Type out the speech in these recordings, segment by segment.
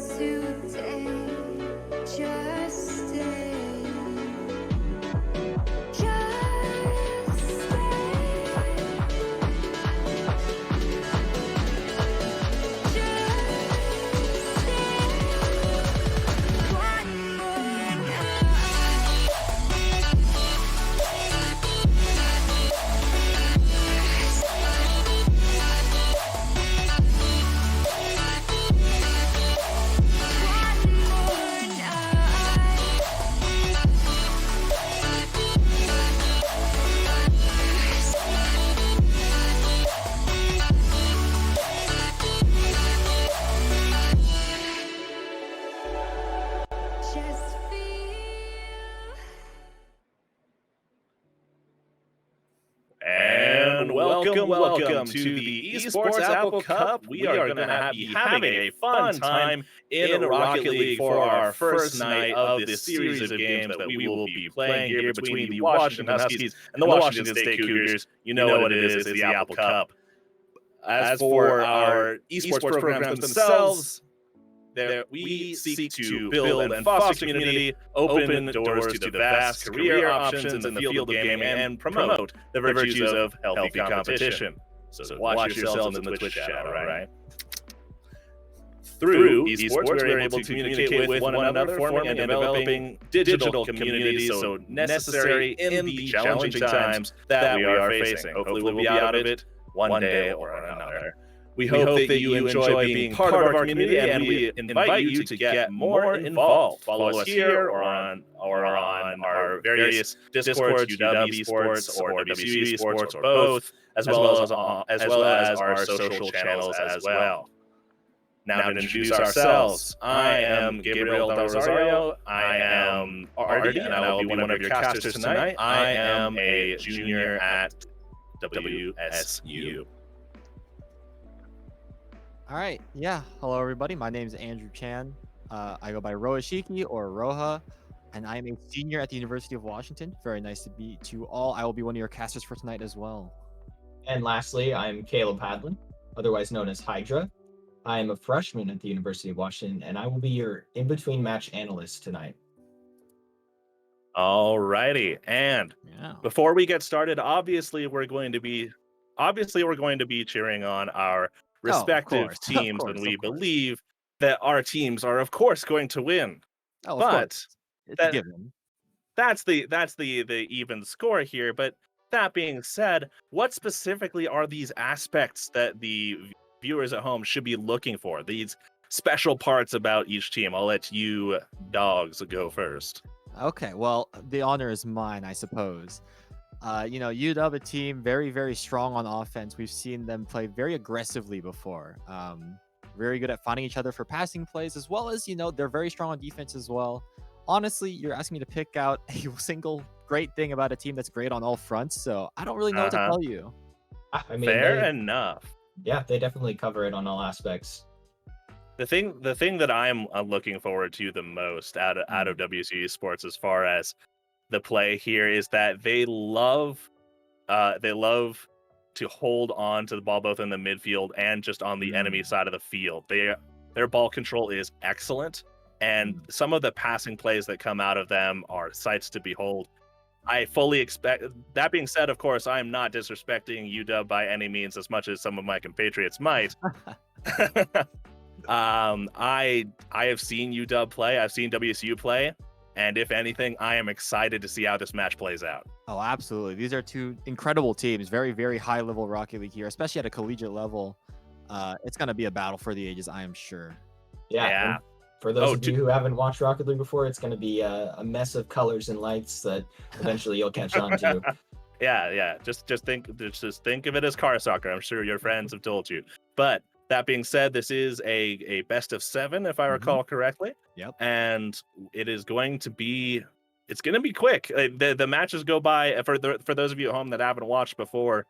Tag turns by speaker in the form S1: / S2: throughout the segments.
S1: today. Just stay. Just
S2: Welcome to the Esports Apple Cup. We are going to be having a fun time in Rocket League for our first night of this series of games that we will be playing here between the Washington Huskies and the Washington State Cougars. You know what it is, it's the Apple Cup. As for our esports programs themselves, we seek to build and foster community, open doors to the vast career options in the field of gaming, and promote the virtues of healthy competition. So watch yourselves in the Twitch chat, all right? Through esports, we're able to communicate with one another, forming and developing digital communities so necessary in the challenging times that we are facing. Hopefully we'll be out of it one day or another. We hope that you enjoy being part of our community, and we invite you to get more involved. Follow us here or on our various Discords, UW Sports or WSU Sports or both, as well as our social channels as well. Now to introduce ourselves, I am Gabriel. I am Ardi, and I will be one of your casters tonight. I am a junior at WSU.
S3: All right, yeah. Hello, everybody. My name is Andrew Chan. I go by Rohasshiki or Roha, and I am a senior at the University of Washington. Very nice to meet you all. I will be one of your casters for tonight as well.
S4: And lastly, I'm Caleb Hadlin, otherwise known as Hydra. I am a freshman at the University of Washington, and I will be your in-between match analyst tonight.
S2: All righty, and before we get started, obviously we're going to be cheering on our respective teams, and we believe that our teams are, of course, going to win. But that's the even score here. But that being said, what specifically are these aspects that the viewers at home should be looking for? These special parts about each team. I'll let you dogs go first.
S3: Okay, well, the honor is mine, I suppose. UW team, very, very strong on offense. We've seen them play very aggressively before. Very good at finding each other for passing plays, as well as, they're very strong on defense as well. Honestly, you're asking me to pick out a single great thing about a team that's great on all fronts, so I don't really know what to tell you.
S4: I mean,
S2: fair enough.
S4: Yeah, they definitely cover it on all aspects.
S2: The thing that I'm looking forward to the most out of WSU Sports as far as the play here is that they love to hold on to the ball both in the midfield and just on the enemy side of the field. Their ball control is excellent, and some of the passing plays that come out of them are sights to behold. I fully expect. That being said, of course, I am not disrespecting UW by any means, as much as some of my compatriots might. I have seen UW play. I've seen WSU play. And if anything, I am excited to see how this match plays out.
S3: Oh, absolutely. These are two incredible teams. Very, very high level Rocket League here, especially at a collegiate level. It's going to be a battle for the ages, I am sure.
S4: Yeah. For those of you who haven't watched Rocket League before, it's going to be a mess of colors and lights that eventually you'll catch on to.
S2: Yeah. Just think of it as car soccer. I'm sure your friends have told you. But that being said, this is a best of 7, if I recall correctly.
S3: Yep.
S2: And it is going to be quick. The matches go by for those of you at home that haven't watched before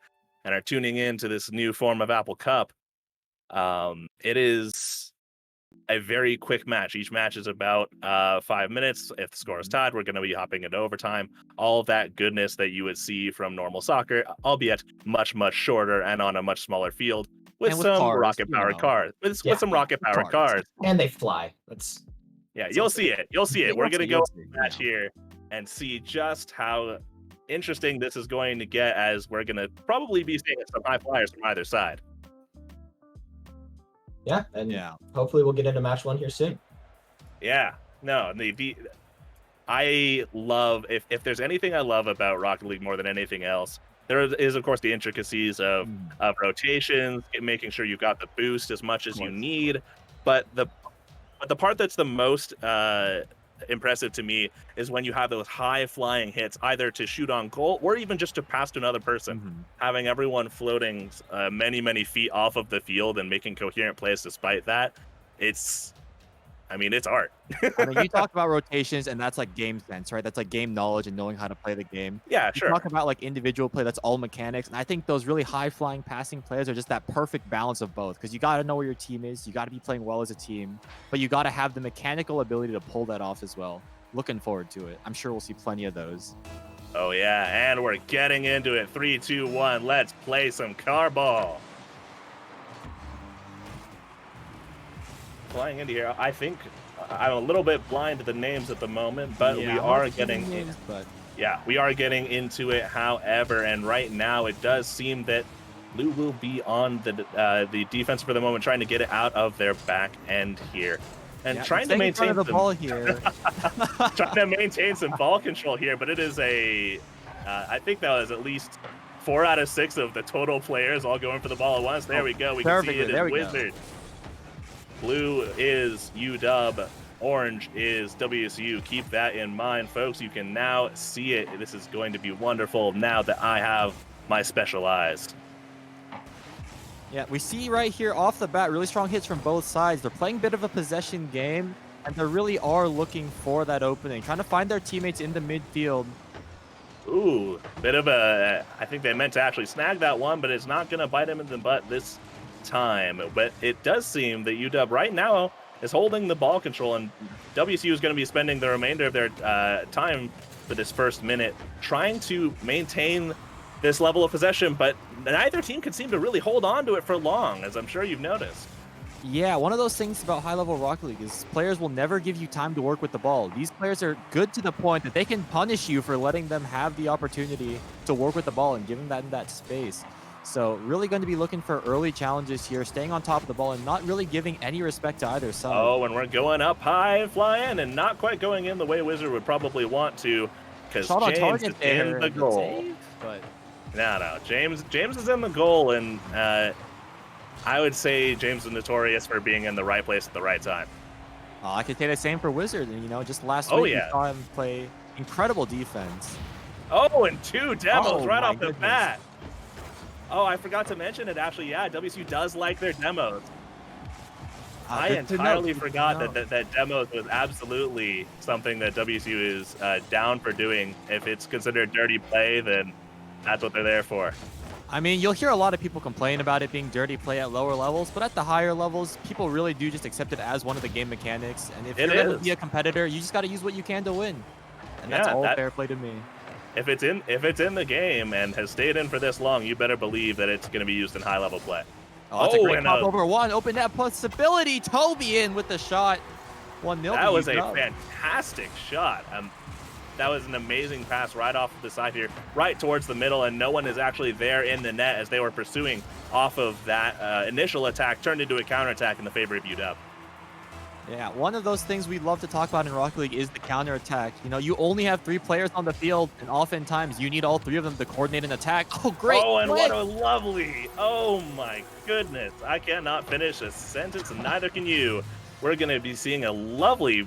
S2: and are tuning in to this new form of Apple Cup. It is a very quick match. Each match is about 5 minutes. If the score is tied, we're going to be hopping into overtime. All of that goodness that you would see from normal soccer, albeit much, much shorter and on a much smaller field, with
S3: And with
S2: some
S3: cars,
S2: rocket-powered cars. With some rocket-powered cars.
S4: And they fly. That's
S2: Yeah, you'll see it. You'll see it. We're gonna go match
S3: yeah.
S2: here and see just how interesting this is going to get, as we're gonna probably be seeing some high flyers from either side.
S4: Yeah, and
S3: Yeah.
S4: hopefully we'll get into match 1 here soon.
S2: Yeah, no, I love, if there's anything I love about Rocket League more than anything else, there is of course the intricacies of rotations, making sure you've got the boost as much as you need, but the part that's the most impressive to me is when you have those high flying hits, either to shoot on goal or even just to pass to another person. Having everyone floating many feet off of the field and making coherent plays despite that, it's art.
S3: I mean, you talk about rotations, and that's like game sense, right? That's like game knowledge and knowing how to play the game.
S2: Yeah,
S3: You
S2: sure.
S3: talk about like individual play, that's all mechanics. And I think those really high flying passing players are just that perfect balance of both, because you got to know where your team is. You got to be playing well as a team, but you got to have the mechanical ability to pull that off as well. Looking forward to it. I'm sure we'll see plenty of those.
S2: Oh yeah, and we're getting into it. 3, 2, 1. Let's play some car ball. Flying into here, I think I'm a little bit blind to the names at the moment, but
S3: Yeah,
S2: we
S3: I'm
S2: are
S3: not seeing
S2: getting
S3: names, but
S2: we are getting into it. However, and right now it does seem that Blue will be on the defense for the moment, trying to get it out of their back end here, and trying to maintain
S3: the ball here.
S2: trying to maintain some ball control here. But it is I think that was at least 4 out of 6 of the total players all going for the ball at once. There we go. We can see it is Wizard. Blue is UW, orange is WSU. Keep that in mind, folks. You can now see it. This is going to be wonderful now that I have my specialized.
S3: Yeah, we see right here off the bat really strong hits from both sides. They're playing a bit of a possession game, and they really are looking for that opening, trying to find their teammates in the midfield.
S2: Ooh, bit of a, I think they meant to actually snag that one, but it's not going to bite him in the butt this time. But it does seem that UW right now is holding the ball control, and WSU is going to be spending the remainder of their time for this first minute trying to maintain this level of possession, but neither team can seem to really hold on to it for long, as I'm sure you've noticed.
S3: Yeah, one of those things about high-level Rocket League is players will never give you time to work with the ball. These players are good to the point that they can punish you for letting them have the opportunity to work with the ball and giving them that space. So really going to be looking for early challenges here, staying on top of the ball and not really giving any respect to either side.
S2: Oh, and we're going up high and flying and not quite going in the way Wizard would probably want to, because James is in the goal.
S3: Save, but
S2: No, James is in the goal, and I would say James is notorious for being in the right place at the right time.
S3: I could say the same for Wizard. And, just last week we saw him play incredible defense.
S2: Oh, and 2 demos right off the
S3: goodness.
S2: bat. Oh, I forgot to mention it, actually. Yeah, WSU does like their demos. I entirely forgot that demos was absolutely something that WSU is down for doing. If it's considered dirty play, then that's what they're there for.
S3: I mean, you'll hear a lot of people complain about it being dirty play at lower levels, but at the higher levels, people really do just accept it as one of the game mechanics. And if you're going to be a competitor, you just got to use what you can to win. And that's all fair play to me.
S2: If it's in the game and has stayed in for this long, you better believe that it's going to be used in high-level play.
S3: Oh, that's a great pop over one. Open net possibility. Toby in with the shot. 1-0.
S2: That was a fantastic shot. That was an amazing pass right off the side here, right towards the middle, and no one is actually there in the net as they were pursuing off of that initial attack, turned into a counterattack in the favor of UW.
S3: Yeah, one of those things we love to talk about in Rocket League is the counterattack. You only have 3 players on the field, and oftentimes you need all 3 of them to coordinate an attack. Oh, great.
S2: Oh, and what a lovely, oh my goodness. I cannot finish a sentence, and neither can you. We're going to be seeing a lovely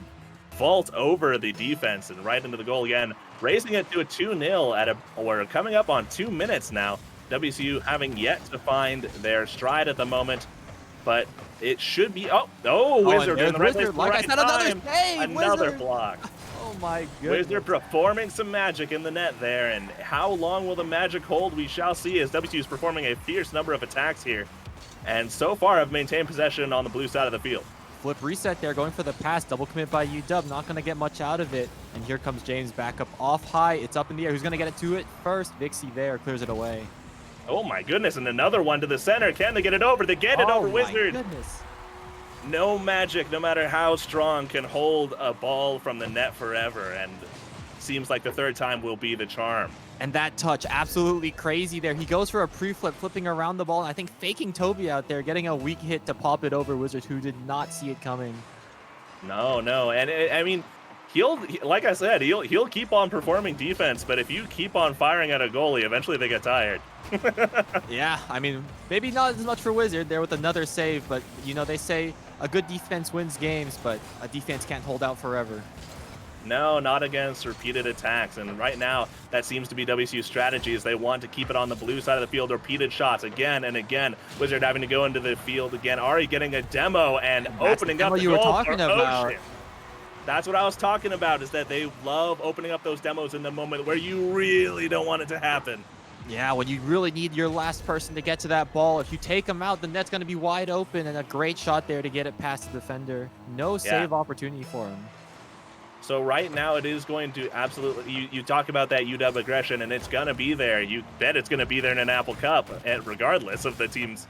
S2: vault over the defense and right into the goal again, raising it to a 2-0 we're coming up on 2 minutes now. WSU having yet to find their stride at the moment, but it should be. Wizard in the right place.
S3: Like I said, another save.
S2: Another block.
S3: Oh my goodness.
S2: Wizard performing some magic in the net there, and how long will the magic hold? We shall see, as WSU is performing a fierce number of attacks here, and so far have maintained possession on the blue side of the field.
S3: Flip reset there, going for the pass, double commit by UW, not going to get much out of it. And here comes James back up off high. It's up in the air. Who's going to get it to it first? Vixie there clears it away.
S2: Oh my goodness, and another one to the center. Can they get it over? They get it over. Wizard.
S3: Goodness.
S2: No magic, no matter how strong, can hold a ball from the net forever, and seems like the third time will be the charm.
S3: And that touch, absolutely crazy there. He goes for a pre-flip, flipping around the ball, and I think faking Toby out there, getting a weak hit to pop it over Wizard, who did not see it coming.
S2: No, and I mean, like I said, he'll keep on performing defense, but if you keep on firing at a goalie, eventually they get tired.
S3: Yeah, I mean, maybe not as much for Wizard there with another save, but you know, they say a good defense wins games, but a defense can't hold out forever.
S2: No, not against repeated attacks. And right now, that seems to be WSU's strategy, is they want to keep it on the blue side of the field, repeated shots again and again. Wizard having to go into the field again. Ardi getting a demo and opening up the
S3: you were
S2: goal
S3: talking
S2: for
S3: about.
S2: Ocean. That's what I was talking about, is that they love opening up those demos in the moment where you really don't want it to happen.
S3: Yeah, when you really need your last person to get to that ball. If you take him out, the net's going to be wide open, and a great shot there to get it past the defender. No save opportunity for him.
S2: So right now it is going to absolutely, you talk about that UW aggression, and it's going to be there. You bet it's going to be there in an Apple Cup, regardless of the team's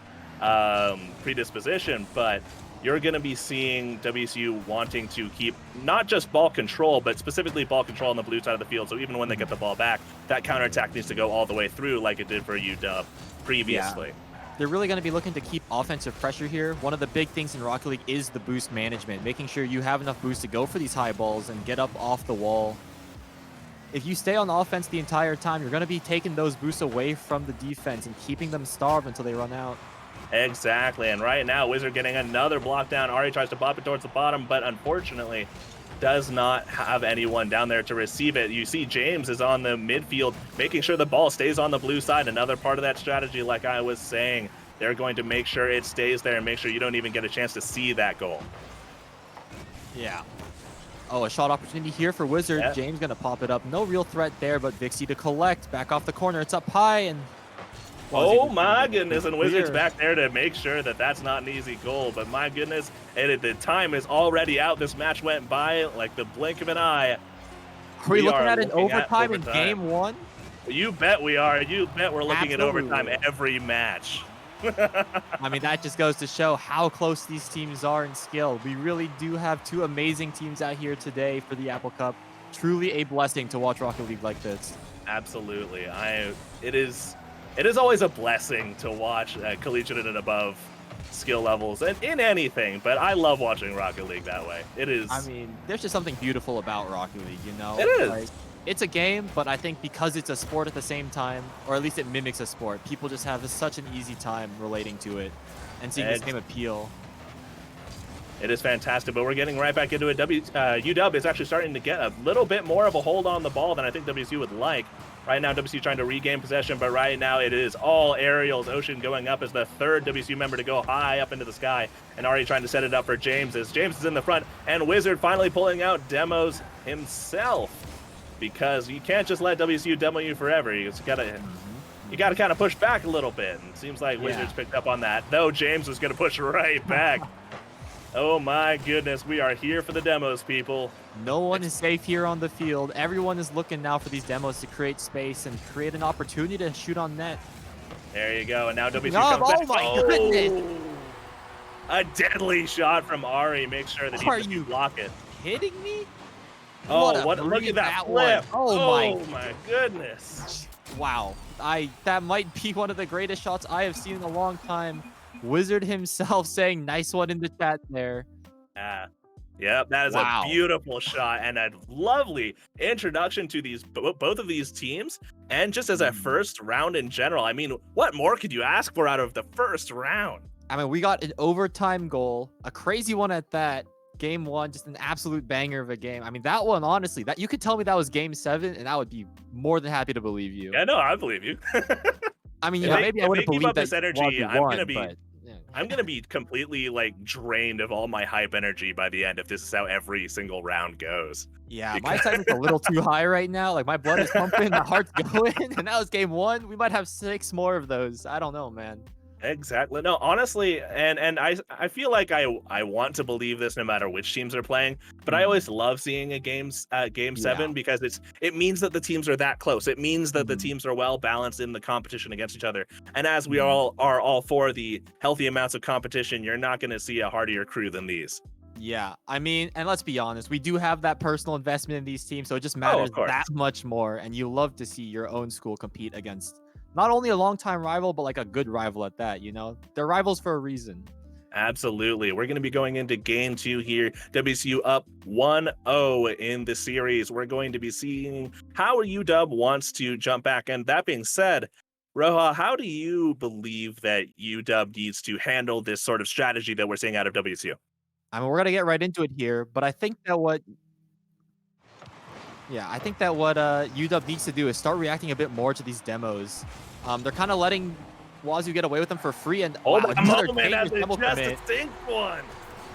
S2: predisposition. But you're going to be seeing WSU wanting to keep not just ball control, but specifically ball control on the blue side of the field. So even when they get the ball back, that counterattack needs to go all the way through like it did for UW previously.
S3: Yeah. They're really going to be looking to keep offensive pressure here. One of the big things in Rocket League is the boost management, making sure you have enough boost to go for these high balls and get up off the wall. If you stay on offense the entire time, you're going to be taking those boosts away from the defense and keeping them starved until they run out.
S2: Exactly, and right now, Wizard getting another block down. Ari tries to pop it towards the bottom, but unfortunately does not have anyone down there to receive it. You see James is on the midfield, making sure the ball stays on the blue side. Another part of that strategy, like I was saying, they're going to make sure it stays there and make sure you don't even get a chance to see that goal.
S3: Yeah. Oh, a shot opportunity here for Wizard.
S2: Yeah.
S3: James going to pop it up. No real threat there, but Vixie to collect. Back off the corner. It's up high, and
S2: oh my goodness, and Wizards back there to make sure that that's not an easy goal. But my goodness, the time is already out. This match went by like the blink of an eye.
S3: Are we looking at an overtime in game one?
S2: You bet we are. You bet we're looking at
S3: Absolutely.
S2: overtime every match.
S3: I mean, that just goes to show how close these teams are in skill. We really do have two amazing teams out here today for the Apple Cup. Truly a blessing to watch Rocket League like this.
S2: Absolutely. It is always a blessing to watch collegiate and above skill levels and in anything, but I love watching Rocket League that way. It is.
S3: I mean, there's just something beautiful about Rocket League, you know?
S2: It is.
S3: Like, it's a game, but I think because it's a sport at the same time, or at least it mimics a sport, people just have such an easy time relating to it and seeing this game appeal.
S2: It is fantastic, but we're getting right back into it. UW is actually starting to get a little bit more of a hold on the ball than I think WSU would like. Right now, WSU trying to regain possession, but right now it is all aerials. Ocean going up as the third WSU member to go high up into the sky, and already trying to set it up for James as James is in the front, and Wizard finally pulling out demos himself, because you can't just let WSU demo you forever. You gotta kind of push back a little bit, and it seems like Wizards picked up on that, though James was gonna push right back. Oh my goodness, we are here for the demos, people.
S3: No one is safe here on the field. Everyone is looking now for these demos to create space and create an opportunity to shoot on net.
S2: There you go, and now WSU comes back.
S3: Oh my goodness!
S2: A deadly shot from Ari. Make sure that he block it.
S3: Kidding me?
S2: Oh, look at that flip.
S3: Oh
S2: my goodness.
S3: Wow. That might be one of the greatest shots I have seen in a long time. Wizard himself saying nice one in the chat there.
S2: Yep, that is a beautiful shot and a lovely introduction to these both of these teams, and just as a first round in general. I mean, what more could you ask for out of the first round?
S3: I mean, we got an overtime goal, a crazy one at that. Game one, just an absolute banger of a game. I mean, that one, honestly, that you could tell me that was game 7, and I would be more than happy to believe you.
S2: Yeah, no, I believe you.
S3: I mean, maybe I wouldn't believe that.
S2: This energy, I'm gonna be
S3: but,
S2: completely drained of all my hype energy by the end if this is how every single round goes.
S3: Yeah, my excitement's a little too high right now. Like, my blood is pumping, my heart's going, and that was game 1. We might have 6 more of those. I don't know, man.
S2: Exactly. No, honestly, and I feel like I want to believe this no matter which teams are playing, but I always love seeing a game
S3: Yeah.
S2: 7 because it means that the teams are that close. It means that the
S3: Mhm.
S2: teams are well balanced in the competition against each other. And as we
S3: Mhm.
S2: all are all for the healthy amounts of competition, you're not going to see a hardier crew than these.
S3: Yeah, I mean, and let's be honest, we do have that personal investment in these teams, so it just
S2: Oh,
S3: matters
S2: of course.
S3: that much more. And you love to see your own school compete against not only a longtime rival, but like a good rival at that. You know, they're rivals for a reason.
S2: Absolutely. We're going to be going into game 2 here. WSU up 1-0 in the series. We're going to be seeing how UW wants to jump back. And that being said, Roha, how do you believe that UW needs to handle this sort of strategy that we're seeing out of WSU?
S3: I mean, we're gonna get right into it here, but I think that what UW needs to do is start reacting a bit more to these demos. They're kind of letting Wazoo get away with them for free, and
S2: Hold
S3: wow,
S2: on a
S3: another
S2: moment as
S3: dangerous
S2: it
S3: demo
S2: just
S3: commit.
S2: sinks one.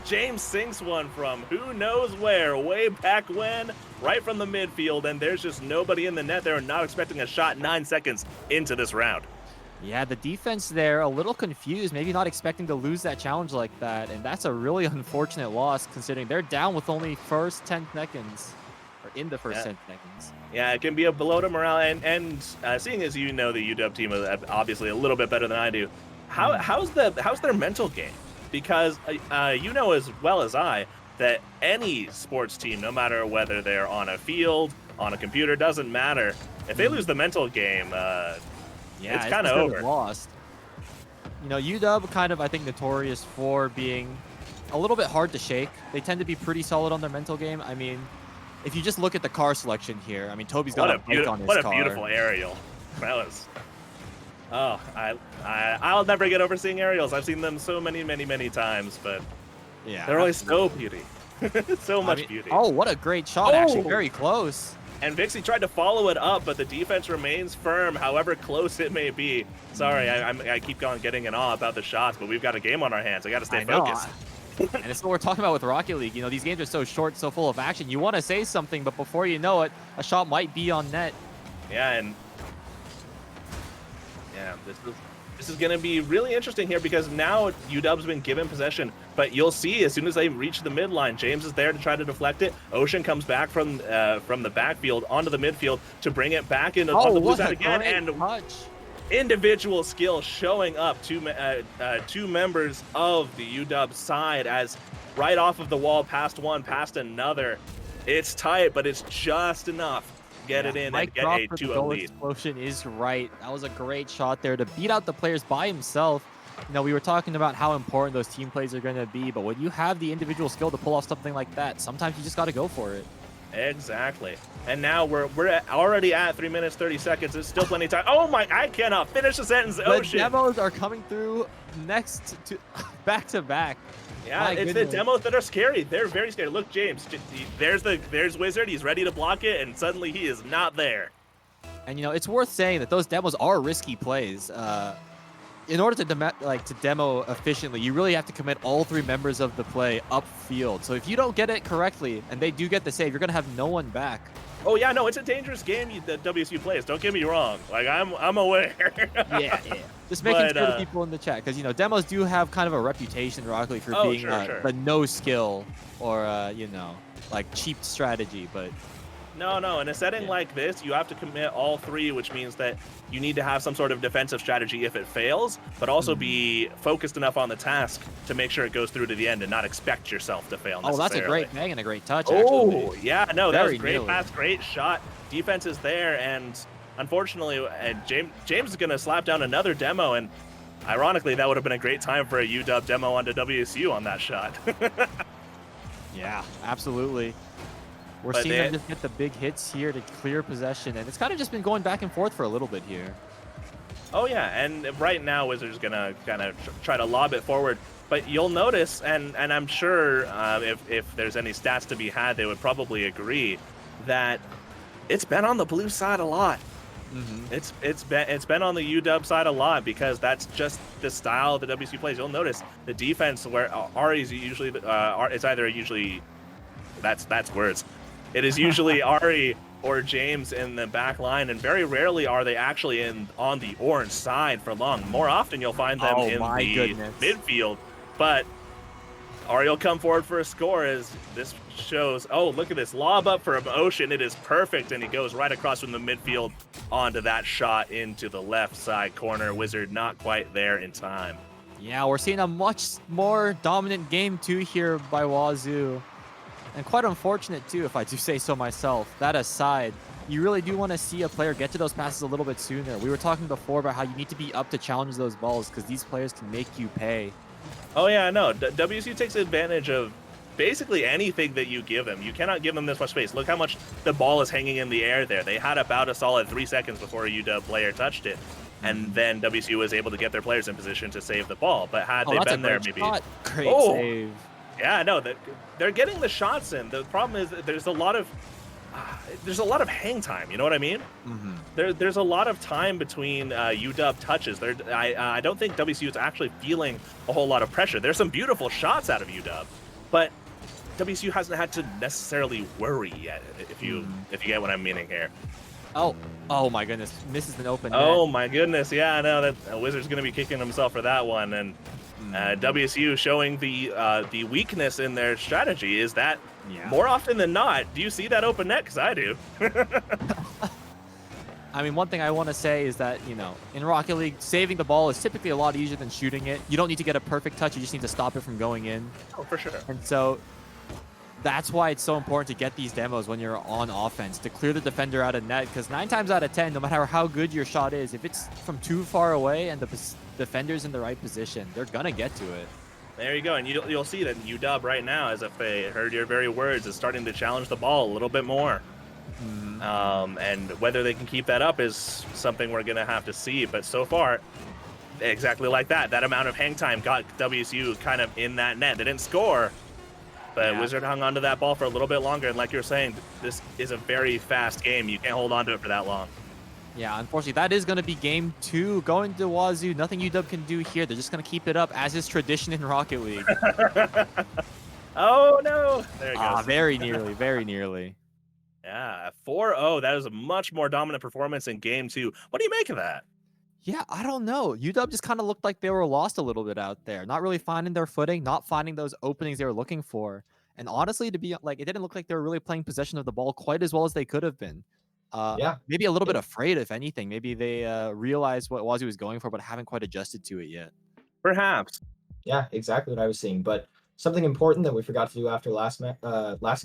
S2: James sinks one from who knows where, way back when, right from the midfield, and there's just nobody in the net. They're not expecting a shot 9 seconds into this round.
S3: Yeah, the defense there a little confused, maybe not expecting to lose that challenge like that, and that's a really unfortunate loss considering they're down with only first 10 seconds, or in the first 10 seconds.
S2: Yeah, it can be a blow to morale, and seeing as you know the UW team is obviously a little bit better than I do, how's their mental game? Because you know as well as I that any sports team, no matter whether they're on a field, on a computer, doesn't matter. If they lose the mental game,
S3: Yeah,
S2: it's kind of over.
S3: Lost. You know, UW kind of, I think, notorious for being a little bit hard to shake. They tend to be pretty solid on their mental game. I mean, if you just look at the car selection here, I mean, Toby's got a bike on his car.
S2: What a beautiful aerial. That was... Oh, I'll never get over seeing aerials. I've seen them so many times, but
S3: yeah,
S2: they're always so beauty. So much beauty.
S3: Oh, what a great shot. Actually, very close.
S2: And Vixie tried to follow it up, but the defense remains firm, however close it may be. Sorry, I keep on getting in awe about the shots, but we've got a game on our hands. I got to stay focused.
S3: And it's what we're talking about with Rocket League. You know, these games are so short, so full of action. You want to say something, but before you know it, a shot might be on net.
S2: Yeah, and yeah, this is going to be really interesting here because now UW's been given possession, but you'll see as soon as they reach the midline, James is there to try to deflect it. Ocean comes back from the backfield onto the midfield to bring it back into on the blue side again, and
S3: touch.
S2: Individual skill showing up. Two members of the UW side as right off of the wall, past one, past another. It's tight, but it's just enough. Get it in and get a 2-0 lead.
S3: Explosion is right. That was a great shot there to beat out the players by himself. You know, we were talking about how important those team plays are going to be, but when you have the individual skill to pull off something like that, sometimes you just got to go for it.
S2: Exactly. And now we're already at 3 minutes 30 seconds. There's still plenty of time. Oh my! I cannot finish the sentence. Ocean.
S3: The demos are coming through next to back to back.
S2: Yeah, it's the demos that are scary. They're very scary. Look, James. There's Wizard. He's ready to block it, and suddenly he is not there.
S3: And you know, it's worth saying that those demos are risky plays. In order to demo efficiently, you really have to commit all three members of the play upfield. So if you don't get it correctly and they do get the save, you're gonna have no one back.
S2: Oh yeah, no, it's a dangerous game that WSU plays. Don't get me wrong. Like I'm aware.
S3: yeah. Just making sure to people in the chat, because you know demos do have kind of a reputation, Rocket League, for being the no skill or you know, like cheap strategy, but.
S2: No, in a setting like this, you have to commit all three, which means that you need to have some sort of defensive strategy if it fails, but also be focused enough on the task to make sure it goes through to the end and not expect yourself to fail necessarily.
S3: Oh, that's a great bang and a great touch,
S2: actually.
S3: actually.
S2: Yeah, no, that was great pass, great shot. Defense is there, and unfortunately, James is going to slap down another demo, and ironically, that would have been a great time for a UW demo onto WSU on that shot.
S3: Yeah, absolutely. We're seeing them just get the big hits here to clear possession, and it's kind of just been going back and forth for a little bit here.
S2: Oh yeah, and right now Wizards gonna kind of try to lob it forward, but you'll notice, and I'm sure if there's any stats to be had, they would probably agree that it's been on the blue side a lot. It's been on the UW side a lot because that's just the style the WSU plays. You'll notice the defense where Ari's usually it's either usually that's words. It is usually Ari or James in the back line, and very rarely are they actually on the orange side for long. More often you'll find them in the midfield, but Ari will come forward for a score as this shows, oh, look at this lob up for Ocean. It is perfect, and he goes right across from the midfield onto that shot into the left side corner. Wizard not quite there in time.
S3: Yeah, we're seeing a much more dominant game 2 here by Wazoo. And quite unfortunate too, if I do say so myself. That aside, you really do want to see a player get to those passes a little bit sooner. We were talking before about how you need to be up to challenge those balls because these players can make you pay.
S2: Oh yeah, no. WSU takes advantage of basically anything that you give them. You cannot give them this much space. Look how much the ball is hanging in the air there. They had about a solid 3 seconds before a UW player touched it. And then WSU was able to get their players in position to save the ball. But had they been there, maybe...
S3: Great save.
S2: Yeah, no, they're getting the shots in. The problem is that there's a lot of hang time. You know what I mean? There's a lot of time between UW touches. I don't think WSU is actually feeling a whole lot of pressure. There's some beautiful shots out of UW, but WSU hasn't had to necessarily worry yet. If you get what I'm meaning here.
S3: Oh my goodness, misses an open net.
S2: Oh my goodness, yeah, I know that Wizard's gonna be kicking himself for that one, and WSU showing the weakness in their strategy is that more often than not, do you see that open net? Because I do.
S3: I mean, one thing I want to say is that, you know, in Rocket League, saving the ball is typically a lot easier than shooting it. You don't need to get a perfect touch, you just need to stop it from going in.
S2: Oh, for sure.
S3: And so that's why it's so important to get these demos when you're on offense, to clear the defender out of net, because 9 times out of 10, no matter how good your shot is, if it's from too far away and the defender's in the right position, they're going to get to it.
S2: There you go, and you'll see that UW right now, as if they heard your very words, is starting to challenge the ball a little bit more. And whether they can keep that up is something we're going to have to see, but so far, exactly like that amount of hang time got WSU kind of in that net. They didn't score, but Wizard hung onto that ball for a little bit longer, and like you're saying, this is a very fast game. You can't hold on to it for that long.
S3: Yeah, unfortunately, that is going to be game 2. Going to Wazoo, nothing UW can do here. They're just going to keep it up, as is tradition in Rocket League.
S2: Oh, no. There it goes.
S3: Very nearly, very nearly.
S2: Yeah, 4-0. That is a much more dominant performance in game 2. What do you make of that?
S3: Yeah, I don't know. UW just kind of looked like they were lost a little bit out there. Not really finding their footing, not finding those openings they were looking for. And honestly, to be like, it didn't look like they were really playing possession of the ball quite as well as they could have been. Maybe a little bit afraid, if anything. Maybe they realized what Wazoo was going for, but haven't quite adjusted to it yet.
S2: Perhaps.
S4: Yeah, exactly what I was seeing. But something important that we forgot to do after last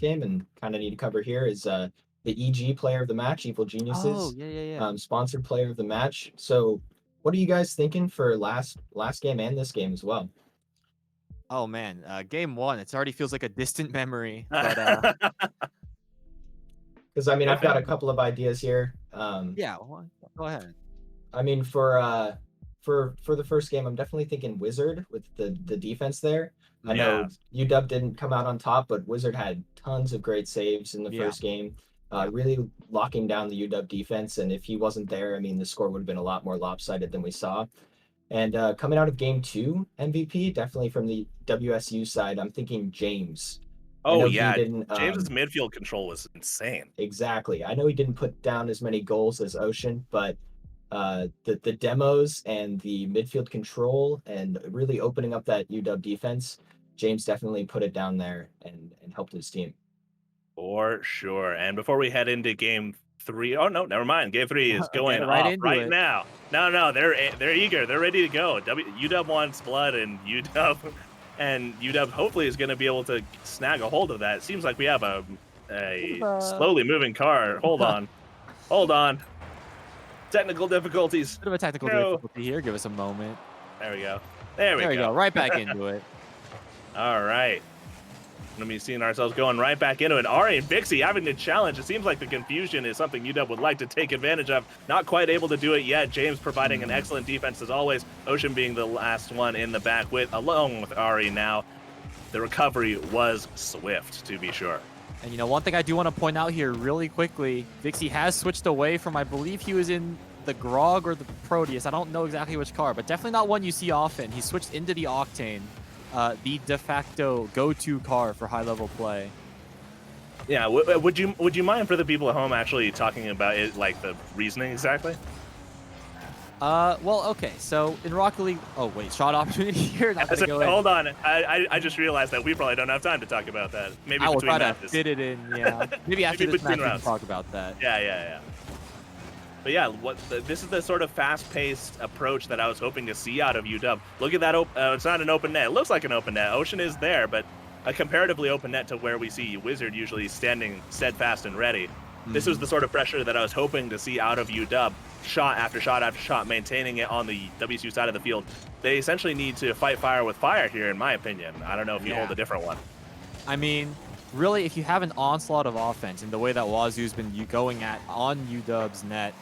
S4: game and kind of need to cover here is the EG player of the match, Evil Geniuses.
S3: Oh, yeah.
S4: Sponsored player of the match. So what are you guys thinking for last game and this game as well?
S3: Oh, man. Game 1, it already feels like a distant memory. But
S4: because I mean, I've got a couple of ideas here.
S3: Yeah, go ahead.
S4: I mean, for the first game, I'm definitely thinking Wizard with the defense there. I know UW didn't come out on top, but Wizard had tons of great saves in the first game, really locking down the UW defense. And if he wasn't there, I mean, the score would have been a lot more lopsided than we saw. And coming out of game 2, MVP, definitely from the WSU side, I'm thinking James.
S2: Oh, yeah. James's midfield control was insane.
S4: Exactly. I know he didn't put down as many goals as Ocean, but the demos and the midfield control and really opening up that UW defense, James definitely put it down there and helped his team.
S2: For sure. And before we head into game 3, oh, no, never mind. Game 3 is going off right now. No, they're eager. They're ready to go. UW wants blood, and UW hopefully is going to be able to snag a hold of that. It seems like we have a slowly moving car. Hold on. Technical difficulties.
S3: Bit of a technical difficulty here. Give us a moment.
S2: There we go.
S3: There we go. Right back into it.
S2: All right. Going to be seeing ourselves going right back into it. Ari and Vixie having to challenge. It seems like the confusion is something UW would like to take advantage of. Not quite able to do it yet. James providing an excellent defense as always. Ocean being the last one in the back along with Ari now. The recovery was swift, to be sure.
S3: And, you know, one thing I do want to point out here really quickly, Vixie has switched away from, I believe he was in the Grog or the Proteus. I don't know exactly which car, but definitely not one you see often. He switched into the Octane. The de facto go-to car for high-level play.
S2: Yeah, would you mind for the people at home actually talking about it, like the reasoning exactly?
S3: Well, okay. So in Rocket League, oh wait, shot opportunity here. Not gonna go in.
S2: Hold on, I just realized that we probably don't have time to talk about that. Maybe
S3: I will
S2: between
S3: try to
S2: matches.
S3: fit it in. Yeah, maybe after
S2: Maybe
S3: this match
S2: between
S3: we can
S2: rounds.
S3: talk about that.
S2: Yeah. But yeah, this is the sort of fast-paced approach that I was hoping to see out of UW. Look at that. It's not an open net. It looks like an open net. Ocean is there, but a comparatively open net to where we see Wizard usually standing steadfast and ready. This was the sort of pressure that I was hoping to see out of UW. Shot after shot after shot, maintaining it on the WSU side of the field. They essentially need to fight fire with fire here, in my opinion. I don't know if you hold a different one.
S3: I mean, really, if you have an onslaught of offense in the way that Wazoo's been going at on UW's net,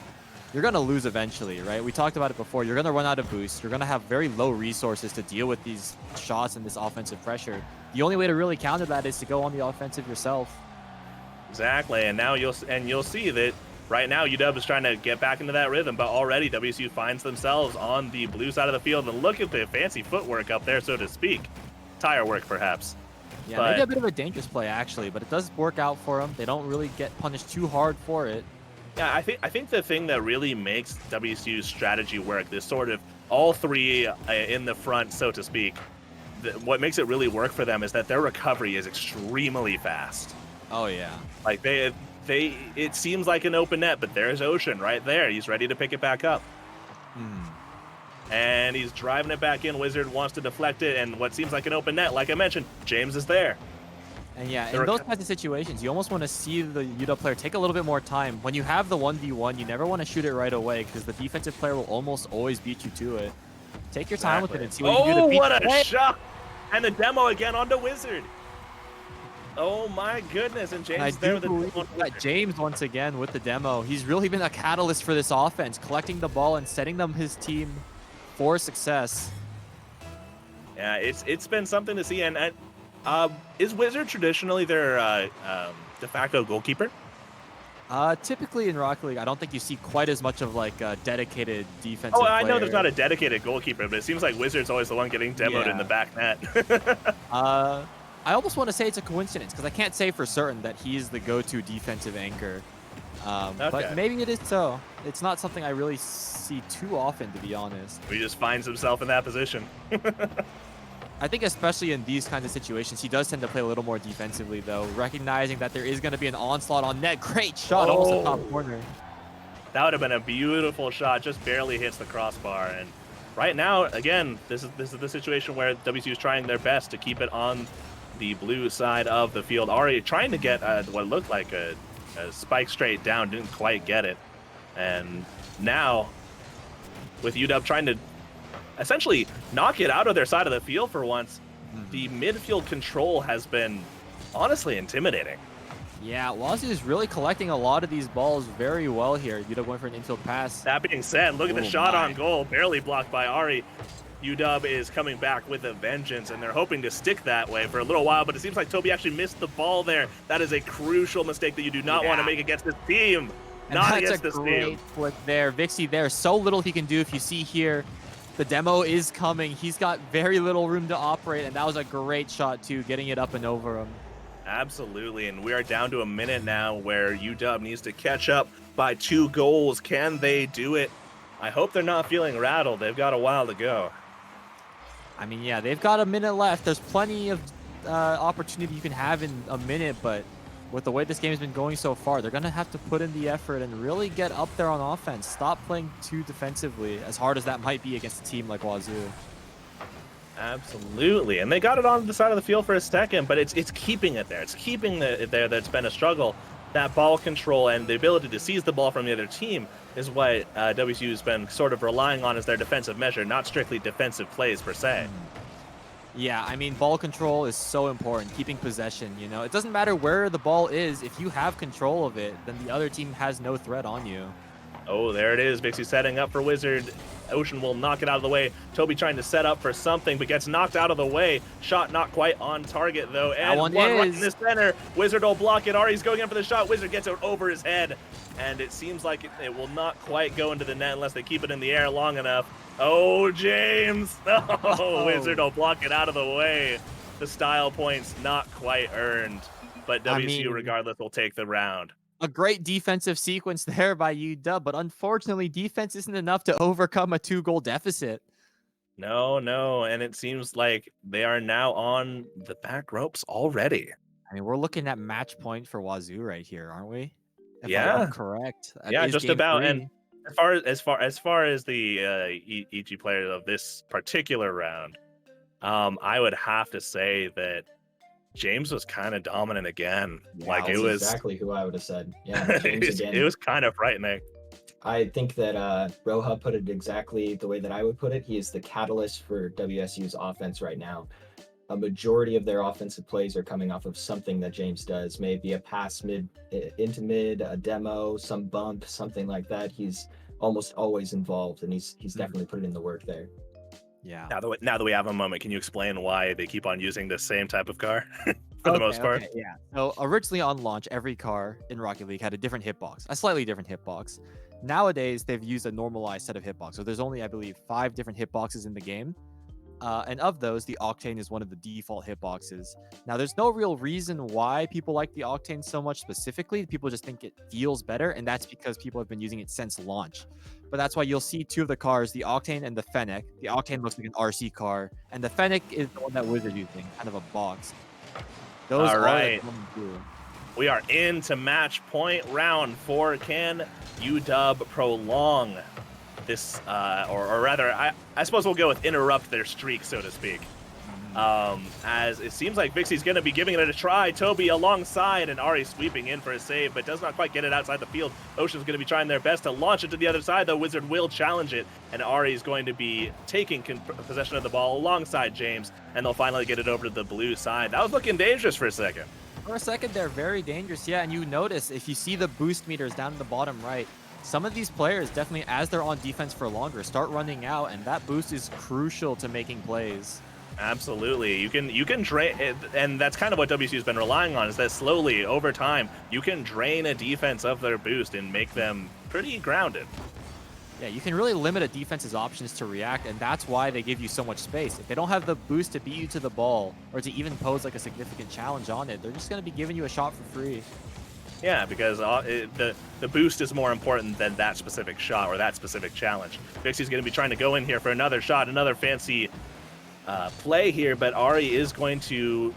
S3: you're going to lose eventually, right? We talked about it before. You're going to run out of boost. You're going to have very low resources to deal with these shots and this offensive pressure. The only way to really counter that is to go on the offensive yourself.
S2: Exactly, and now you'll see that right now UW is trying to get back into that rhythm, but already WSU finds themselves on the blue side of the field, and look at the fancy footwork up there, so to speak. Tire work, perhaps.
S3: Yeah, maybe a bit of a dangerous play actually, but it does work out for them. They don't really get punished too hard for it.
S2: Yeah, I think the thing that really makes WSU's strategy work, this sort of all three in the front, so to speak, what makes it really work for them is that their recovery is extremely fast.
S3: Oh yeah.
S2: Like it seems like an open net, but there's Ocean right there. He's ready to pick it back up. And he's driving it back in. Wizard wants to deflect it, and what seems like an open net, like I mentioned, James is there.
S3: And yeah, in those kinds of situations, you almost want to see the UW player take a little bit more time. When you have the 1v1, you never want to shoot it right away because the defensive player will almost always beat you to it. Take your time with it and see what you can do to beat
S2: what a shot! And the demo again onto Wizard. Oh my goodness, and James there with the
S3: James once again with the demo. He's really been a catalyst for this offense, collecting the ball and setting them his team for success.
S2: Yeah, it's been something to see. And is Wizard traditionally their de facto goalkeeper?
S3: Typically in Rocket League, I don't think you see quite as much of like a dedicated defensive player.
S2: I know there's not a dedicated goalkeeper, but it seems like Wizard's always the one getting demoed in the back net.
S3: I almost want to say it's a coincidence because I can't say for certain that he's the go-to defensive anchor. But maybe it is so. It's not something I really see too often, to be honest.
S2: He just finds himself in that position.
S3: I think especially in these kinds of situations, he does tend to play a little more defensively, though, recognizing that there is going to be an onslaught on net. Great shot, almost a top corner.
S2: That would have been a beautiful shot, just barely hits the crossbar. And right now, again, this is the situation where WSU is trying their best to keep it on the blue side of the field. Ardi trying to get what looked like a spike straight down, didn't quite get it. And now, with UW trying to essentially knock it out of their side of the field for once, the midfield control has been honestly intimidating.
S3: Yeah, Wazoo is really collecting a lot of these balls very well here. UW going for an infield pass.
S2: That being said, look at the shot on goal, barely blocked by Ardi. UW is coming back with a vengeance, and they're hoping to stick that way for a little while, but it seems like Toby actually missed the ball there. That is a crucial mistake that you do not want to make against this team.
S3: And
S2: not
S3: that's
S2: against
S3: a
S2: this
S3: great
S2: team.
S3: flick there. Vixie there, so little he can do. If you see here, the demo is coming. He's got very little room to operate, and that was a great shot too, getting it up and over him.
S2: Absolutely, and we are down to a minute now where UW needs to catch up by 2 goals. Can they do it? I hope they're not feeling rattled. They've got a while to go.
S3: I mean, yeah, they've got a minute left. There's plenty of opportunity you can have in a minute, but with the way this game has been going so far, they're going to have to put in the effort and really get up there on offense. Stop playing too defensively, as hard as that might be against a team like Wazoo.
S2: Absolutely, and they got it on the side of the field for a second, but it's keeping it there. It's keeping it there. That's been a struggle. That ball control and the ability to seize the ball from the other team is what WSU has been sort of relying on as their defensive measure, not strictly defensive plays per se.
S3: Yeah, I mean, ball control is so important, keeping possession, you know. It doesn't matter where the ball is. If you have control of it, then the other team has no threat on you.
S2: Oh, there it is. Vixie setting up for Wizard. Ocean will knock it out of the way. Toby trying to set up for something, but gets knocked out of the way. Shot not quite on target, though. And one right in the center. Wizard will block it. Ari's going in for the shot. Wizard gets it over his head. And it seems like it will not quite go into the net unless they keep it in the air long enough. Oh, James. Oh, Wizard will block it out of the way. The style points not quite earned. but WSU, regardless, will take the round.
S3: A great defensive sequence there by UW, but unfortunately, defense isn't enough to overcome a 2-goal deficit.
S2: No, and it seems like they are now on the back ropes already.
S3: I mean, we're looking at match point for Wazoo right here, aren't we? If
S2: Yeah.
S3: I'm correct. That
S2: Yeah,
S3: is
S2: just
S3: game
S2: about.
S3: 3.
S2: And as far as the EG players of this particular round, I would have to say that James was kind of dominant again.
S4: Yeah,
S2: like
S4: that's
S2: it was
S4: exactly who I would have said. Yeah, James again.
S2: it was kind of frightening.
S4: I think that Roha put it exactly the way that I would put it. He is the catalyst for WSU's offense right now. A majority of their offensive plays are coming off of something that James does, maybe a pass into mid, a demo, some bump, something like that. He's almost always involved, and he's definitely put in the work there.
S3: Yeah.
S2: Now that we have a moment, can you explain why they keep on using the same type of car for the most part?
S3: Okay, yeah. So originally on launch, every car in Rocket League had a different hitbox, a slightly different hitbox. Nowadays, they've used a normalized set of hitbox. So there's only, I believe, 5 different hitboxes in the game. And of those, the Octane is one of the default hitboxes. Now, there's no real reason why people like the Octane so much specifically. People just think it feels better, and that's because people have been using it since launch. But that's why you'll see 2 of the cars, the Octane and the Fennec. The Octane looks like an RC car, and the Fennec is the one that Wizard's using, kind of a box. Those
S2: All
S3: are
S2: right.
S3: the common two.
S2: We are into match point round 4. Can UW prolong this, or rather, I suppose we'll go with interrupt their streak, so to speak. As it seems like Vixie's going to be giving it a try. Toby alongside, and Ari sweeping in for a save, but does not quite get it outside the field. Ocean's going to be trying their best to launch it to the other side, though. Wizard will challenge it, and Ari is going to be taking possession of the ball alongside James, and they'll finally get it over to the blue side. That was looking dangerous for a second.
S3: For a second, they're very dangerous. Yeah, and you notice, if you see the boost meters down in the bottom right, some of these players definitely, as they're on defense for longer, start running out, and that boost is crucial to making plays.
S2: Absolutely. You can drain, and that's kind of what WSU's been relying on, is that slowly, over time, you can drain a defense of their boost and make them pretty grounded.
S3: Yeah, you can really limit a defense's options to react, and that's why they give you so much space. If they don't have the boost to beat you to the ball, or to even pose like a significant challenge on it, they're just going to be giving you a shot for free.
S2: Yeah, because the boost is more important than that specific shot or that specific challenge. Vixie's going to be trying to go in here for another shot, another fancy play here, but Ari is going to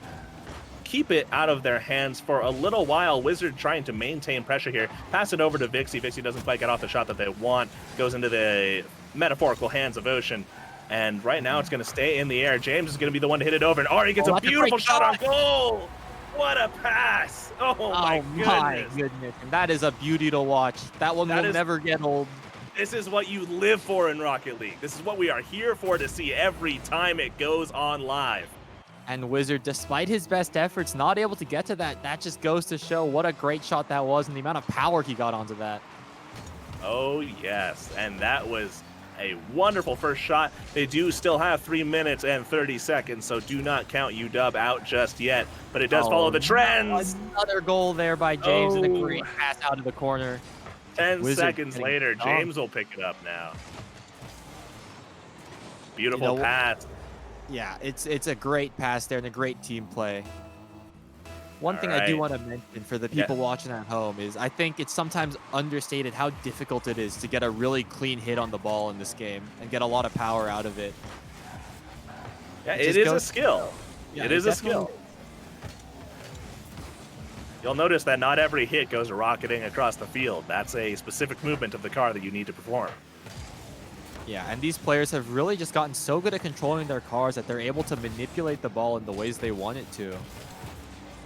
S2: keep it out of their hands for a little while. Wizard trying to maintain pressure here. Pass it over to Vixie. Vixie doesn't quite get off the shot that they want. Goes into the metaphorical hands of Ocean. And right now it's going to stay in the air. James is going to be the one to hit it over, and Ari gets a beautiful shot on goal. What a pass! Oh my goodness!
S3: And that is a beauty to watch. That one will never get old.
S2: This is what you live for in Rocket League. This is what we are here for, to see every time it goes on live.
S3: And Wizard, despite his best efforts, not able to get to that. That just goes to show what a great shot that was and the amount of power he got onto that.
S2: Oh yes, and that was a wonderful first shot. They do still have 3 minutes and 30 seconds, so do not count UW out just yet. But it does follow the trends.
S3: Another goal there by James and a great pass out of the corner.
S2: 10 seconds later, James will pick it up now. Beautiful pass.
S3: Yeah, it's a great pass there and a great team play. One thing I do want to mention for the people watching at home is I think it's sometimes understated how difficult it is to get a really clean hit on the ball in this game and get a lot of power out of it.
S2: Yeah, it is a skill.
S3: Yeah,
S2: it is a skill. You'll notice that not every hit goes rocketing across the field. That's a specific movement of the car that you need to perform.
S3: Yeah, and these players have really just gotten so good at controlling their cars that they're able to manipulate the ball in the ways they want it to.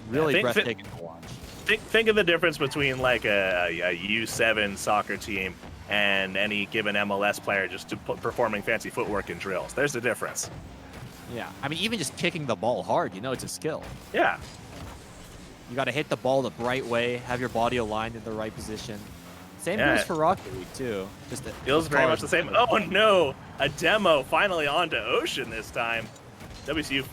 S3: Really breathtaking to watch.
S2: Think of the difference between like a U7 soccer team and any given MLS player just performing fancy footwork in drills. There's the difference.
S3: Yeah, I mean, even just kicking the ball hard, it's a skill.
S2: Yeah.
S3: You got to hit the ball the right way, have your body aligned in the right position. Same goes for Rocket League, too. Just
S2: feels very much the same. Oh, no. A demo finally onto Ocean this time. WSU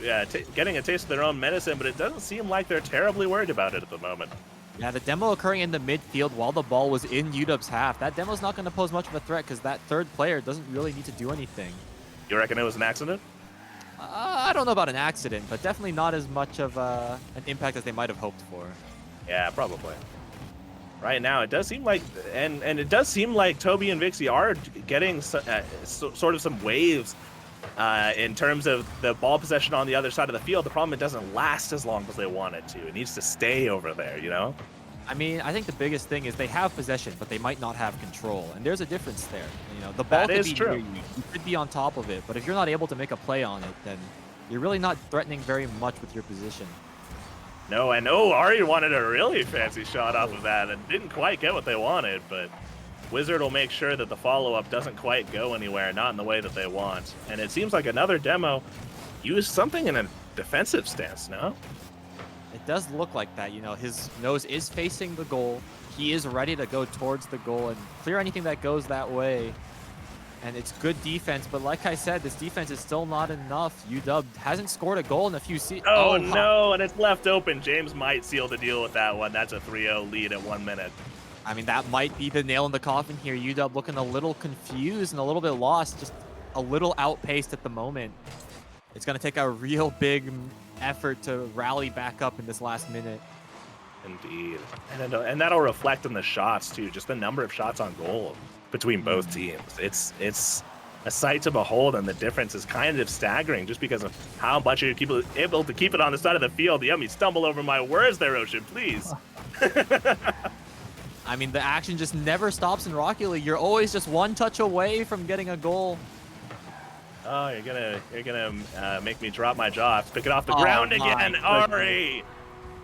S2: getting a taste of their own medicine, but it doesn't seem like they're terribly worried about it at the moment.
S3: Yeah, the demo occurring in the midfield while the ball was in UW's half. That demo's not going to pose much of a threat because that third player doesn't really need to do anything.
S2: You reckon it was an accident?
S3: I don't know about an accident, but definitely not as much of an impact as they might have hoped for.
S2: Yeah, probably. Right now, it does seem like, and it does seem like Toby and Vixie are getting sort of some waves in terms of the ball possession on the other side of the field. The problem, it doesn't last as long as they want it to. It needs to stay over there, you know?
S3: I mean, I think the biggest thing is they have possession, but they might not have control, and there's a difference there. You know, the ball
S2: That
S3: could
S2: is
S3: be
S2: true.
S3: near you. You could be on top of it, but if you're not able to make a play on it, then you're really not threatening very much with your position.
S2: No, I know Ardi wanted a really fancy shot off of that and didn't quite get what they wanted, but Wizard will make sure that the follow-up doesn't quite go anywhere, not in the way that they want. And it seems like another demo used something in a defensive stance, no?
S3: It does look like that. You know, his nose is facing the goal. He is ready to go towards the goal and clear anything that goes that way. And it's good defense, but like I said, this defense is still not enough. UW hasn't scored a goal in a few seasons.
S2: Oh, no, and it's left open. James might seal the deal with that one. That's a 3-0 lead at 1 minute.
S3: I mean, that might be the nail in the coffin here. UW looking a little confused and a little bit lost, just a little outpaced at the moment. It's going to take a real big effort to rally back up in this last minute.
S2: Indeed. And that'll reflect in the shots, too. Just the number of shots on goal between both teams. It's a sight to behold, and the difference is kind of staggering just because of how much you're able to keep it on the side of the field. Yummy, stumble over my words there, Ocean, please.
S3: I mean, the action just never stops in Rocket League. You're always just one touch away from getting a goal.
S2: Oh, you're gonna make me drop my jaw. Pick it off the ground again.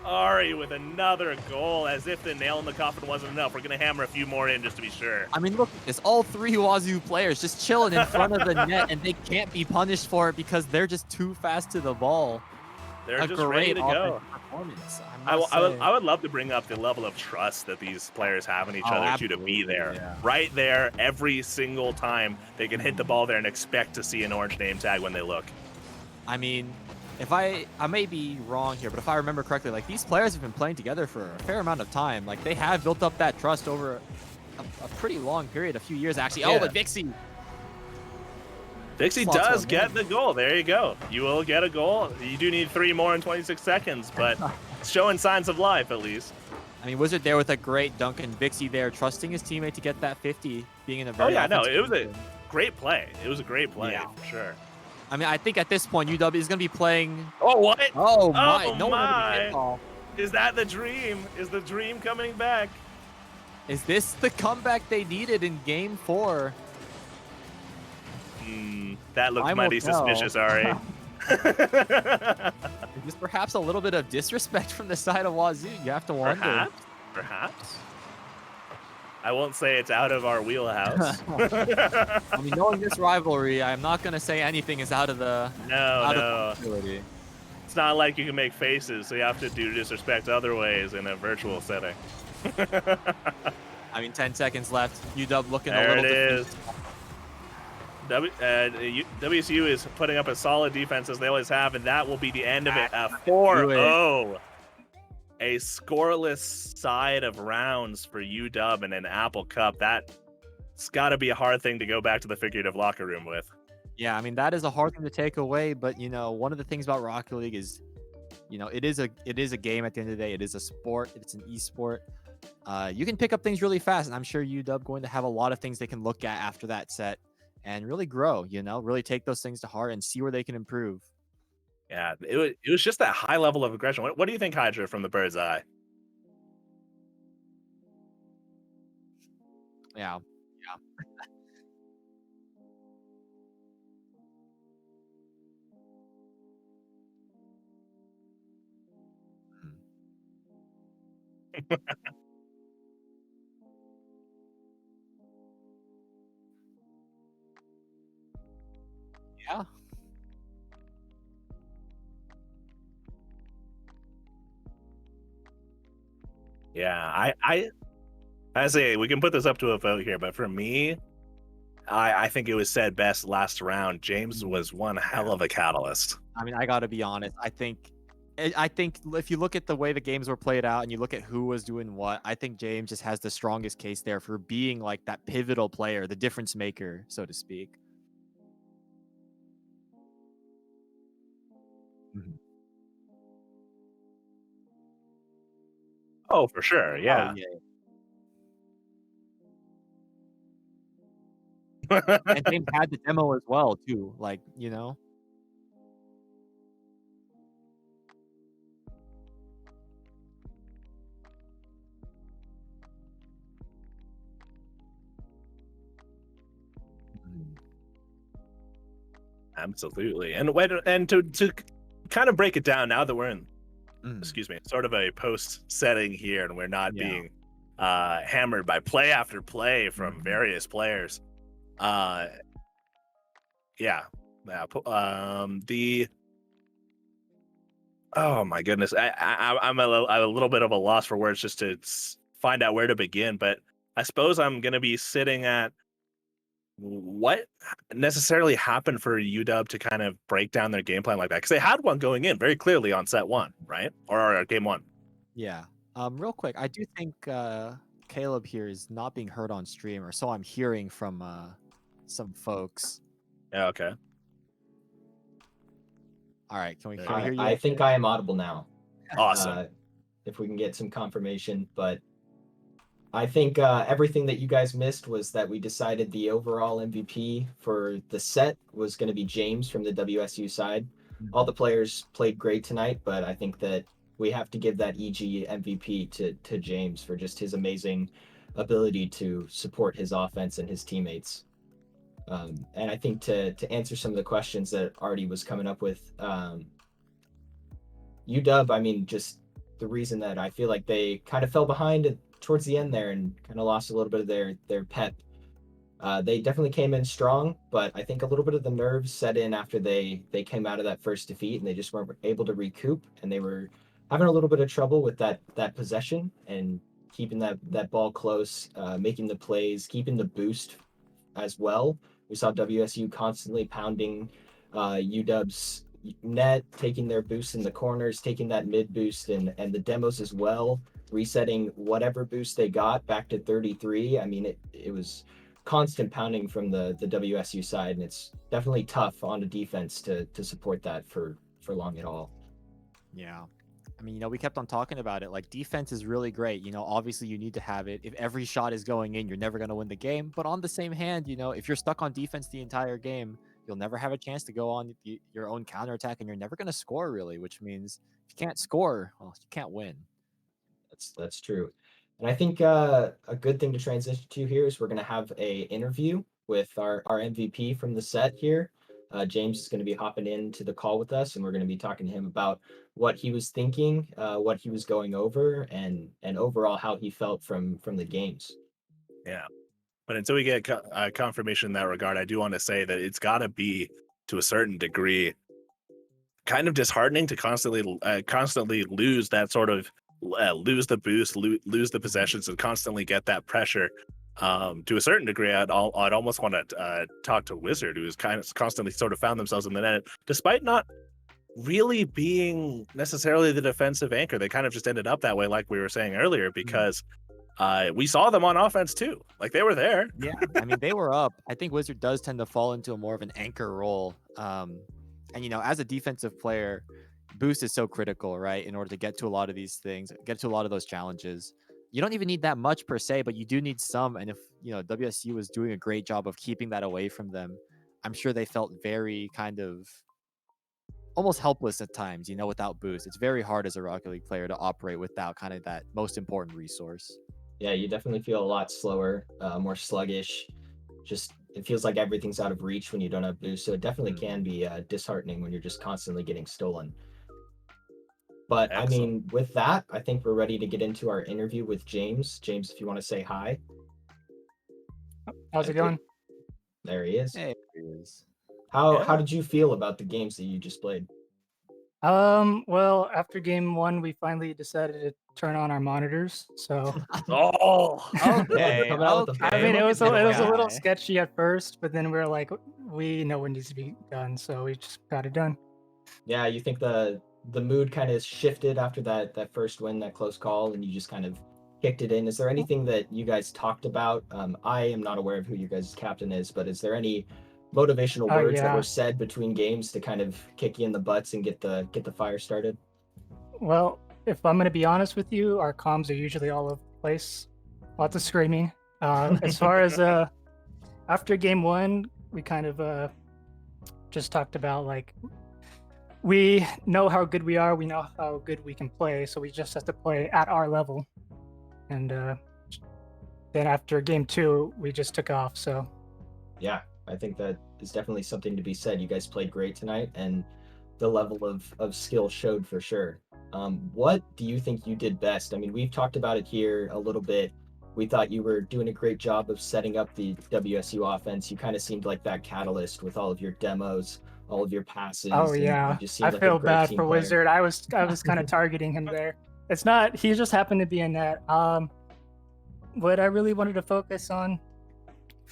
S2: Ari with another goal, as if the nail in the coffin wasn't enough. We're going to hammer a few more in just to be sure.
S3: I mean, look, it's all three Wazoo players just chilling in front of the net, and they can't be punished for it because they're just too fast to the ball.
S2: They're just ready to go.
S3: Performance,
S2: I would love to bring up the level of trust that these players have in each other to be there. Right there, every single time they can hit the ball there and expect to see an orange name tag when they look.
S3: I mean, if I may be wrong here, but if I remember correctly, like, these players have been playing together for a fair amount of time. Like, they have built up that trust over a pretty long period, a few years actually. Yeah. Oh, but Vixie
S2: does get the goal. There you go. You will get a goal. You do need 3 more in 26 seconds, but it's showing signs of life at least.
S3: I mean, Wizard there with a great dunk, and Vixie there trusting his teammate to get that 50, being in a very
S2: it was a great play. It was a great play for sure.
S3: I mean, I think at this point, UW is going to be playing...
S2: Oh, what?
S3: Oh, my.
S2: Oh,
S3: no
S2: my.
S3: one.
S2: Is that the dream? Is the dream coming back?
S3: Is this the comeback they needed in Game 4?
S2: That looks mighty suspicious, Ari.
S3: Is this perhaps a little bit of disrespect from the side of Wazoo? You have to wonder.
S2: Perhaps. I won't say it's out of our wheelhouse.
S3: I mean, knowing this rivalry, I'm not going to say anything is out of the possibility.
S2: It's not like you can make faces, so you have to do disrespect other ways in a virtual setting.
S3: I mean, 10 seconds left. UW looking
S2: there
S3: a little
S2: it is. WSU is putting up a solid defense as they always have, and that will be the end of it. 4-0. A scoreless side of rounds for UW in an Apple Cup. That's got to be a hard thing to go back to the figurative locker room with.
S3: Yeah, I mean, that is a hard thing to take away, but, you know, one of the things about Rocket League is, you know, it is a game at the end of the day. It is a sport. It's an esport. You can pick up things really fast, and I'm sure UW going to have a lot of things they can look at after that set and really grow, you know, really take those things to heart and see where they can improve.
S2: Yeah, it was just that high level of aggression. What do you think, Hydra, from the bird's eye?
S3: Yeah. Yeah.
S2: Yeah, I say we can put this up to a vote here, but for me, I think it was said best last round. James was one hell of a catalyst.
S3: I mean, I got to be honest. I think if you look at the way the games were played out and you look at who was doing what, I think James just has the strongest case there for being like that pivotal player, the difference maker, so to speak.
S2: Oh, for sure.
S3: Oh
S2: Yeah.
S3: yeah. And James had the demo as well too. Like, you know. Mm,
S2: Absolutely. And to kind of break it down now that we're in,
S3: mm,
S2: excuse me, sort of a post setting here and we're not
S3: yeah.
S2: being hammered by play after play from
S3: Mhm.
S2: various players. Uh yeah. The oh my goodness. I'm a little bit of a loss for words just to find out where to begin, but I suppose I'm going to be sitting at what necessarily happened for UW to kind of break down their game plan like that? Because they had one going in very clearly on set one, right? Or game one.
S3: Yeah. Real quick, I do think Caleb here is not being heard on stream, or so I'm hearing from some folks.
S2: Yeah, okay.
S3: All right, can we
S2: There
S3: can we
S2: you
S3: hear you?
S4: I think I am audible now.
S2: Awesome.
S4: If we can get some confirmation, but I think everything that you guys missed was that we decided the overall MVP for the set was going to be James from the WSU side. All the players played great tonight, but I think that we have to give that EG MVP to James for just his amazing ability to support his offense and his teammates. And I think to answer some of the questions that Ardi was coming up with, UW, I mean, just the reason that I feel like they kind of fell behind towards the end there and kind of lost a little bit of their pep. They definitely came in strong, but I think a little bit of the nerves set in after they came out of that first defeat and they just weren't able to recoup, and they were having a little bit of trouble with that possession and keeping that ball close, making the plays, keeping the boost as well. We saw WSU constantly pounding UW's net, taking their boosts in the corners, taking that mid boost and the demos as well, resetting whatever boost they got back to 33. I mean, it was constant pounding from the WSU side, and it's definitely tough on the defense to support that for long at all.
S3: Yeah. I mean, we kept on talking about it. Like, defense is really great. Obviously you need to have it. If every shot is going in, you're never going to win the game. But on the same hand, if you're stuck on defense the entire game, you'll never have a chance to go on your own counterattack, and you're never going to score, really, which means if you can't score, well, you can't win.
S4: That's true. And I think a good thing to transition to here is we're going to have a interview with our MVP from the set here. James is going to be hopping into the call with us, and we're going to be talking to him about what he was thinking, what he was going over, and overall how he felt from the games.
S2: Yeah. But until we get confirmation in that regard, I do want to say that it's got to be, to a certain degree, kind of disheartening to constantly lose that sort of lose the boost, lose the possessions, and constantly get that pressure. To a certain degree, I'd almost want to talk to Wizard, who's kind of constantly sort of found themselves in the net, despite not really being necessarily the defensive anchor. They kind of just ended up that way, like we were saying earlier, because we saw them on offense too. Like, they were there.
S3: Yeah, I mean, they were up. I think Wizard does tend to fall into a more of an anchor role. And as a defensive player, boost is so critical, right? In order to get to a lot of these things, get to a lot of those challenges. You don't even need that much per se, but you do need some. And if WSU was doing a great job of keeping that away from them, I'm sure they felt very kind of almost helpless at times, without boost. It's very hard as a Rocket League player to operate without kind of that most important resource.
S4: Yeah, you definitely feel a lot slower, more sluggish. Just it feels like everything's out of reach when you don't have boost. So it definitely can be disheartening when you're just constantly getting stolen. But
S2: Excellent.
S4: I mean, with that, I think we're ready to get into our interview with James. James, if you want to say hi.
S5: How's it going?
S4: There he is.
S3: Hey, there he is.
S4: How did you feel about the games that you just played?
S5: Well, after game one, we finally decided to turn on our monitors. So
S2: Oh,
S3: Okay.
S4: Coming out with the
S5: I mean,
S4: bang.
S5: it was a little
S3: guy.
S5: sketchy at first, but then we were like, we know what needs to be done, so we just got it done.
S4: Yeah, you think the mood kind of shifted after that first win, that close call, and you just kind of kicked it in. Is there anything that you guys talked about? I am not aware of who your guys' captain is, but is there any motivational words that
S5: Yeah.
S4: were said between games to kind of kick you in the butts and get the fire started?
S5: Well, if I'm gonna be honest with you, our comms are usually all over the place. Lots of screaming. As far as after game one, we kind of just talked about like we know how good we are, we know how good we can play, so we just have to play at our level. And then after game two, we just took off. So
S4: Yeah, I think that is definitely something to be said. You guys played great tonight, and the level of skill showed for sure. What do you think you did best? I mean, we've talked about it here a little bit. We thought you were doing a great job of setting up the WSU offense. You kind of seemed like that catalyst with all of your demos, all of your passes.
S5: oh
S4: and
S5: yeah,
S4: you just
S5: I
S4: seemed like a
S5: feel
S4: great
S5: bad
S4: team
S5: for
S4: player.
S5: Wizard. I was kind of targeting him there. It's not. He just happened to be in that. What I really wanted to focus on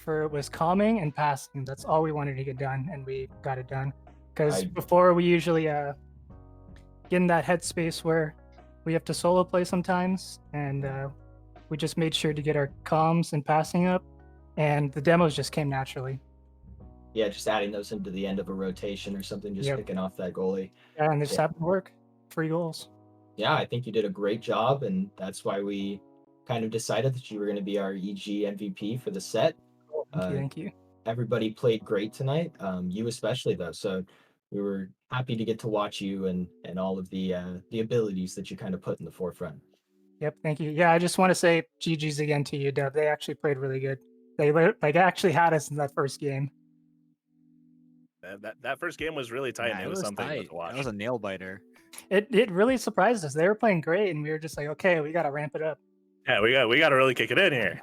S5: was calming and passing. That's all we wanted to get done, and we got it done. Because before we usually get in that headspace where we have to solo play sometimes, and we just made sure to get our comms and passing up, and the demos just came naturally.
S4: Yeah, just adding those into the end of a rotation or something, just picking off that goalie.
S5: Yeah, and they just happened to work. 3 goals.
S4: Yeah, I think you did a great job, and that's why we kind of decided that you were going to be our EG MVP for the set.
S5: Thank you.
S4: Everybody played great tonight, you especially though. So we were happy to get to watch you and all of the abilities that you kind of put in the forefront.
S5: Yep, thank you. Yeah, I just want to say GG's again to UW. They actually played really good. They like actually had us in that first game.
S2: That first game was really tight.
S3: Yeah,
S2: and it was something
S3: tight.
S2: to watch.
S3: That was a nail biter.
S5: It really surprised us. They were playing great, and we were just like, okay, we got to ramp it up.
S2: Yeah, we got to really kick it in here.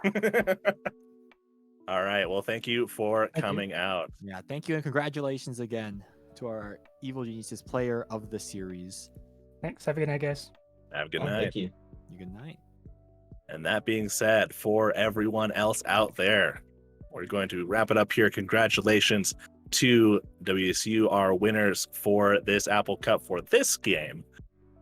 S2: All right. Well, thank you for coming out.
S3: Yeah, thank you and congratulations again to our Evil Geniuses player of the series.
S5: Thanks. Have a good night, guys.
S2: Have a good night.
S4: Thank you.
S3: Good night.
S2: And that being said, for everyone else out there, we're going to wrap it up here. Congratulations to WSU, our winners for this Apple Cup for this game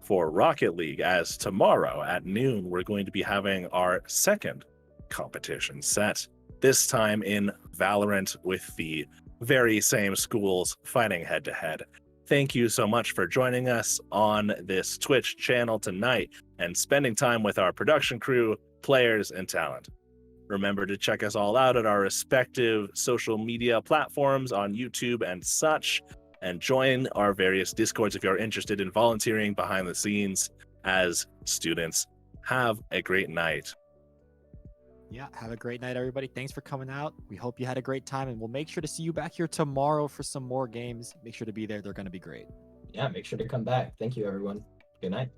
S2: for Rocket League, as tomorrow at noon, we're going to be having our second competition set, this time in Valorant with the very same schools fighting head to head. Thank you so much for joining us on this Twitch channel tonight and spending time with our production crew, players, and talent. Remember to check us all out at our respective social media platforms on YouTube and such, and join our various Discords if you're interested in volunteering behind the scenes as students. Have a great night.
S3: Yeah, have a great night, everybody. Thanks for coming out. We hope you had a great time, and we'll make sure to see you back here tomorrow for some more games. Make sure to be there. They're going to be great.
S4: Yeah, make sure to come back. Thank you, everyone. Good night.